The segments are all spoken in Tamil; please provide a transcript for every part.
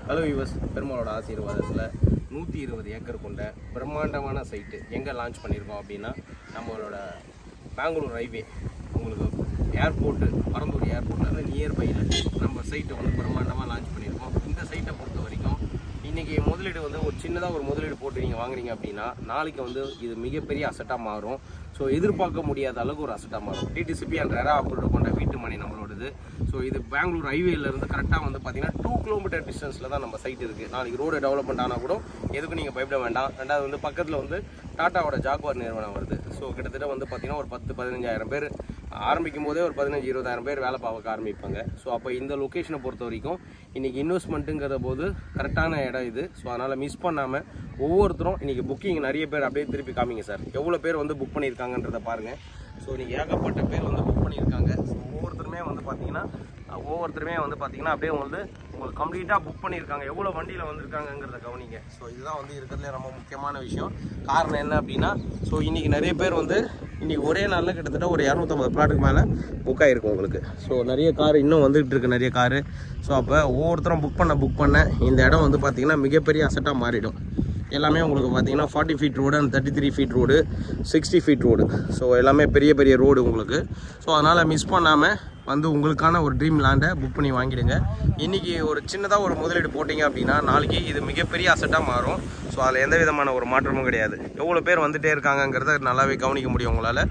ஹலோ வியூவர்ஸ், பெருமாளோட ஆசீர்வாதத்தில் 120 ஏக்கர் கொண்ட பிரம்மாண்டமான சைட்டு எங்கே லான்ச் பண்ணியிருக்கோம் அப்படின்னா, நம்மளோட பெங்களூர் ஹைவே உங்களுக்கு ஏர்போர்ட்டு பரந்தூர் ஏர்போர்ட்டில் நியர்பையில் நம்ம சைட்டை வந்து பிரம்மாண்டமாக லான்ச் பண்ணியிருக்கோம். இந்த சைட்டை பொறுத்த வரைக்கும் இன்றைக்கி முதலீடு வந்து ஒரு சின்னதாக ஒரு முதலீடு போட்டு நீங்கள் வாங்குறீங்க அப்படின்னா நாளைக்கு வந்து இது மிகப்பெரிய அசட்டாக மாறும். ஸோ எதிர்பார்க்க முடியாத அளவுக்கு ஒரு அசட்டாக மாறும். டிடிசிபி அண்ட் ரெரா அப்ரூவ் கொண்ட வீட்டு மனை நம்மளோடது. ஸோ இது பெங்களூர் ஹைவேலேருந்து கரெக்டாக வந்து பார்த்தீங்கன்னா 2 கிலோமீட்டர் டிஸ்டன்ஸில் தான் நம்ம சைட் இருக்குது. நாளைக்கு ரோடு டெவலப்மெண்ட் ஆனால் கூட எதுக்கும் நீங்கள் பயப்பட வேண்டாம். ரெண்டாவது வந்து பக்கத்தில் வந்து டாட்டாவோட ஜாக்வார் நிறுவனம் வருது. ஸோ கிட்டத்தட்ட வந்து பார்த்தீங்கன்னா ஒரு 10-15 பேர் ஆரம்பிக்கும் போதே ஒரு 15-20 பேர் வேலை பார்க்க ஆரம்பிப்பாங்க. ஸோ அப்போ இந்த லொக்கேஷனை பொறுத்த வரைக்கும் இன்றைக்கி இன்வெஸ்ட்மெண்ட்டுங்கிற போது கரெக்டான இடம் இது. ஸோ அதனால் மிஸ் பண்ணாமல் ஒவ்வொருத்தரும் இன்றைக்கி புக்கிங் நிறைய பேர் அப்படியே திருப்பி காமிங்க சார், எவ்வளோ பேர் வந்து புக் பண்ணியிருக்காங்கன்றதை பாருங்கள். ஸோ இன்றைக்கி ஏகப்பட்ட பேர் வந்து புக் பண்ணியிருக்காங்க. ஸோ ஒவ்வொருத்தருமே வந்து பார்த்தீங்கன்னா அப்படியே வந்து உங்களுக்கு கம்ப்ளீட்டாக புக் பண்ணியிருக்காங்க. எவ்வளோ வண்டியில் வந்திருக்காங்கங்கிறத கவனிங்க. ஸோ இதுதான் வந்து இருக்கிறதுலே ரொம்ப முக்கியமான விஷயம். காரணம் என்ன அப்படின்னா, ஸோ இன்றைக்கி நிறைய பேர் வந்து இன்றைக்கி ஒரே நாளில் கிட்டத்தட்ட ஒரு 250 பிளாட்டுக்கு மேலே புக் ஆகிருக்கும் உங்களுக்கு. ஸோ நிறைய கார் இன்னும் வந்துகிட்டு இருக்கு, நிறைய காரு. ஸோ அப்போ ஒவ்வொருத்தரும் புக் பண்ண இந்த இடம் வந்து பார்த்திங்கன்னா மிகப்பெரிய அசட்டாக மாறிடும். எல்லாமே உங்களுக்கு பார்த்தீங்கன்னா 40 feet road and 33 feet road, 60 feet road. So எல்லாமே பெரிய பெரிய ரோடு உங்களுக்கு. ஸோ அதனால் மிஸ் பண்ணாமல் வந்து உங்களுக்கான ஒரு ட்ரீம் லேண்டை புக் பண்ணி வாங்கிடுங்க. இன்றைக்கி ஒரு சின்னதாக ஒரு முதலீடு போட்டிங்க அப்படின்னா நாளைக்கு இது மிகப்பெரிய அசட்டாக மாறும். ஸோ அதில் எந்த விதமான ஒரு மாற்றமும் கிடையாது. எவ்வளோ பேர் வந்துகிட்டே இருக்காங்கங்கிறத நல்லாவே கவனிக்க முடியும் உங்களால்.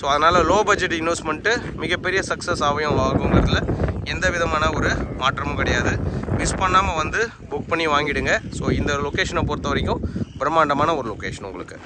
ஸோ அதனால் லோ பட்ஜெட் இன்வெஸ்ட்மெண்ட்டு மிகப்பெரிய சக்ஸஸ் ஆகுங்கிறதுல எந்த விதமான ஒரு மாற்றமும் கிடையாது. மிஸ் பண்ணாமல் வந்து புக் பண்ணி வாங்கிடுங்க. ஸோ இந்த லொக்கேஷனை பொறுத்த வரைக்கும் பிரம்மாண்டமான ஒரு லொக்கேஷன் உங்களுக்கு.